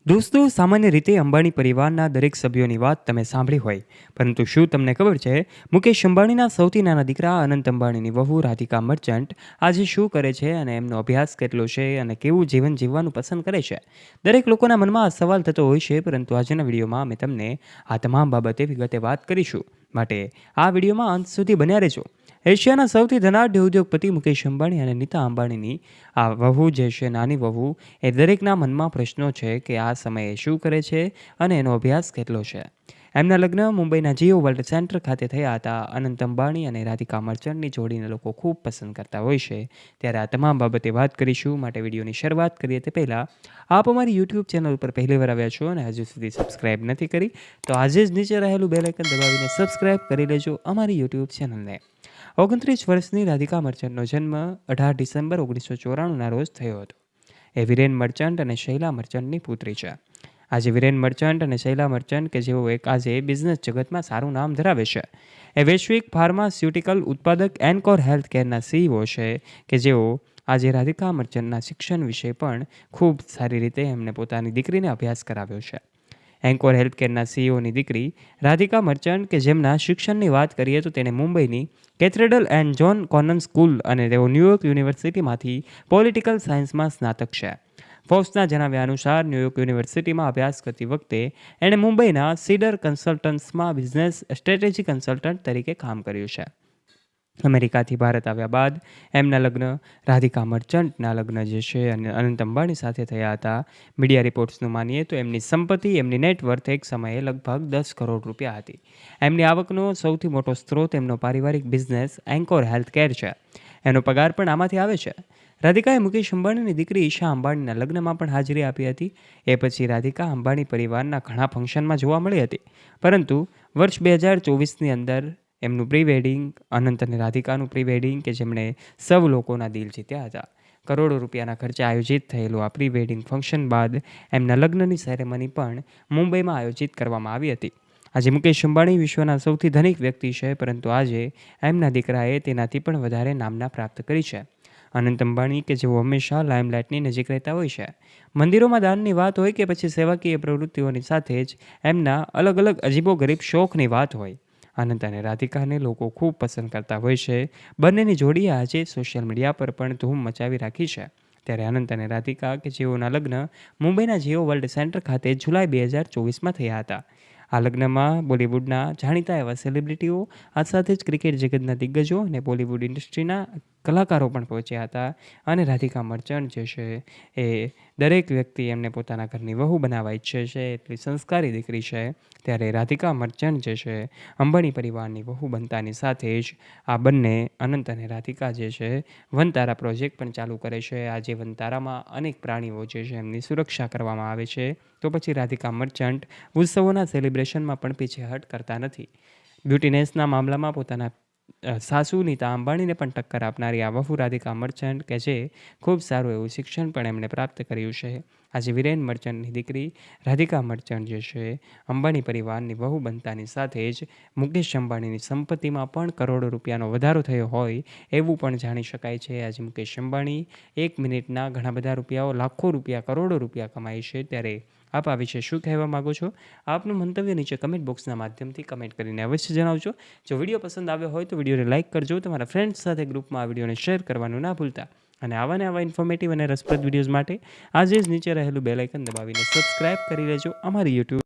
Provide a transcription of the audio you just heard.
દોસ્તો, સામાન્ય રીતે અંબાણી પરિવારના દરેક સભ્યોની વાત તમે સાંભળી હોય, પરંતુ શું તમને ખબર છે મુકેશ અંબાણીના સૌથી નાના દીકરા અનંત અંબાણીની વહુ રાધિકા મર્ચન્ટ આજે શું કરે છે અને એમનો અભ્યાસ કેટલો છે અને કેવું જીવન જીવવાનું પસંદ કરે છે? દરેક લોકોના મનમાં આ સવાલ થતો હોય છે, પરંતુ આજના વિડીયોમાં અમે તમને આ તમામ બાબતે વિગતે વાત કરીશું. માટે આ વિડીયોમાં અંત સુધી બન્યા રહેજો. એશિયાના સૌથી ધનાઢ્ય ઉદ્યોગપતિ મુકેશ અંબાણી અને નીતા અંબાણીની આ વહુ જે છે, નાની વહુ, એ દરેકના મનમાં પ્રશ્નો છે કે આ સમયે શું કરે છે અને એનો અભ્યાસ કેટલો છે. એમના લગ્ન મુંબઈના જીઓ વર્લ્ડ સેન્ટર ખાતે થયા હતા. અનંત અંબાણી અને રાધિકા મર્ચન્ટની જોડીને લોકો ખૂબ પસંદ કરતા હોય છે, ત્યારે આ તમામ બાબતે વાત કરીશું. માટે વિડીયોની શરૂઆત કરીએ તે પહેલાં આપ અમારી યુટ્યુબ ચેનલ ઉપર પહેલીવાર આવ્યા છો અને હજુ સુધી સબસ્ક્રાઈબ નથી કરી, તો આજે જ નીચે રહેલું બેલ આઇકન દબાવીને સબસ્ક્રાઈબ કરી લેજો અમારી યુટ્યુબ ચેનલને. 29 વર્ષની રાધિકા મર્ચન્ટનો જન્મ 18 ડિસેમ્બર 1994ના રોજ થયો હતો. એ વિરેન મર્ચન્ટ અને શૈલા મર્ચન્ટની પુત્રી છે. આજે વિરેન મર્ચન્ટ અને શૈલા મર્ચન્ટ કે જેઓ આજે બિઝનેસ જગતમાં સારું નામ ધરાવે છે, એ વૈશ્વિક ફાર્માસ્યુટિકલ ઉત્પાદક એન્કોર હેલ્થ કેરના CEO છે, કે જેઓ આજે રાધિકા મર્ચન્ટના શિક્ષણ વિશે પણ ખૂબ સારી રીતે એમને પોતાની દીકરીને અભ્યાસ કરાવ્યો છે. એન્કોર હેલ્થકેરના CEOની દીકરી રાધિકા મર્ચન્ટ, કે જેમના શિક્ષણની વાત કરીએ તો તેને મુંબઈની cathedral and John Connon school અને તેઓ ન્યૂયોર્ક યુનિવર્સિટીમાંથી પોલિટિકલ સાયન્સમાં સ્નાતક છે. ફોર્બ્સના જણાવ્યા અનુસાર ન્યૂયોર્ક યુનિવર્સિટીમાં અભ્યાસ કરતી વખતે એણે મુંબઈના સીડર કન્સલ્ટન્ટ્સમાં બિઝનેસ સ્ટ્રેટેજી કન્સલ્ટન્ટ તરીકે કામ કર્યું છે. અમેરિકાથી ભારત આવ્યા બાદ એમના લગ્ન રાધિકા મર્ચન્ટના લગ્ન જે છે અને અનંત અંબાણી સાથે થયા હતા. મીડિયા રિપોર્ટ્સનું માનીએ તો એમની સંપત્તિ, એમની નેટવર્થ એક સમયે લગભગ 10 કરોડ રૂપિયા હતી. એમની આવકનો સૌથી મોટો સ્ત્રોત એમનો પારિવારિક બિઝનેસ એન્કોર હેલ્થકેર છે. એનો પગાર પણ આમાંથી આવે છે. રાધિકાએ મુકેશ અંબાણીની દીકરી ઈશા અંબાણીના લગ્નમાં પણ હાજરી આપી હતી. એ પછી રાધિકા અંબાણી પરિવારના ઘણા ફંક્શનમાં જોવા મળી હતી, પરંતુ વર્ષ 2024ની અંદર એમનું પ્રી વેડિંગ, અનંત અને રાધિકાનું પ્રી વેડિંગ, કે જેમણે સૌ લોકોના દિલ જીત્યા હતા. કરોડો રૂપિયાના ખર્ચે આયોજિત થયેલું આ પ્રી વેડિંગ ફંક્શન બાદ એમના લગ્નની સેરેમની પણ મુંબઈમાં આયોજિત કરવામાં આવી હતી. આજે મુકેશ અંબાણી વિશ્વના સૌથી ધનિક વ્યક્તિ છે, પરંતુ આજે એમના દીકરાએ તેનાથી પણ વધારે નામના પ્રાપ્ત કરી છે. અનંત અંબાણી, કે જેઓ હંમેશા લાઇમલાઇટની નજીક રહેતા હોય છે, મંદિરોમાં દાનની વાત હોય કે પછી સેવાકીય પ્રવૃત્તિઓની સાથે જ એમના અલગ અલગ અજીબોગરીબ શોખની વાત હોય, અનંત અને રાધિકાને લોકો ખૂબ પસંદ કરતા હોય છે. બંનેની જોડીએ આજે સોશિયલ મીડિયા પર પણ ધૂમ મચાવી રાખી છે. ત્યારે અનંત અને રાધિકા, કે જેઓના લગ્ન મુંબઈના જીઓ વર્લ્ડ સેન્ટર ખાતે જુલાઈ 2024માં થયા હતા. આ લગ્નમાં બોલિવૂડના જાણીતા એવા સેલિબ્રિટીઓ, આ સાથે જ ક્રિકેટ જગતના દિગ્ગજો અને બોલિવૂડ ઇન્ડસ્ટ્રીના કલાકારો પણ પહોંચ્યા હતા. અને રાધિકા મર્ચન્ટ જે છે, એ દરેક વ્યક્તિ એમને પોતાના ઘરની વહુ બનાવવા ઈચ્છે છે, એટલી સંસ્કારી દીકરી છે. ત્યારે રાધિકા મર્ચન્ટ જે છે, અંબાણી પરિવારની વહુ બનતાની સાથે જ આ બંને અનંત અને રાધિકા જે છે, વનતારા પ્રોજેક્ટ પણ ચાલુ કરે છે. આજે વનતારામાં અનેક પ્રાણીઓ જે છે એમની સુરક્ષા કરવામાં આવે છે. તો પછી રાધિકા મર્ચન્ટ ઉત્સવોના સેલિબ્રેશનમાં પણ પીછેહટ કરતા નથી. બ્યુટીનેસના મામલામાં પોતાના સાસુ નીતા અંબાણીને પણ ટક્કર આપનારી આ વહુ રાધિકા મર્ચન્ટ, કે જે ખૂબ સારું એવું શિક્ષણ પણ એમણે પ્રાપ્ત કર્યું છે. આજે વિરેન મર્ચન્ટની દીકરી રાધિકા મર્ચન્ટ જે છે, અંબાણી પરિવારની વહુ બનતાની સાથે જ મુકેશ અંબાણીની સંપત્તિમાં પણ કરોડો રૂપિયાનો વધારો થયો હોય એવું પણ જાણી શકાય છે. આજે મુકેશ અંબાણી 1 મિનિટના ઘણા બધા રૂપિયાઓ, લાખો રૂપિયા, કરોડો રૂપિયા કમાય છે. ત્યારે આપ આ વિશે શું કહેવા માગો છો? આપનું મંતવ્ય નીચે કમેન્ટ બોક્સના માધ્યમથી કમેન્ટ કરીને અવશ્ય જણાવજો. જો વિડીયો પસંદ આવ્યો હોય તો વિડીયોને લાઇક કરજો. તમારા ફ્રેન્ડ્સ સાથે ગ્રુપમાં આ વિડીયોને શેર કરવાનું ના ભૂલતા. અને આવા ઇન્ફોર્મેટિવ અને રસપ્રદ વિડીયોઝ માટે આજે જ નીચે રહેલું બેલ આઇકન દબાવીને સબસ્ક્રાઇબ કરી લેજો અમારી યુટ્યુબ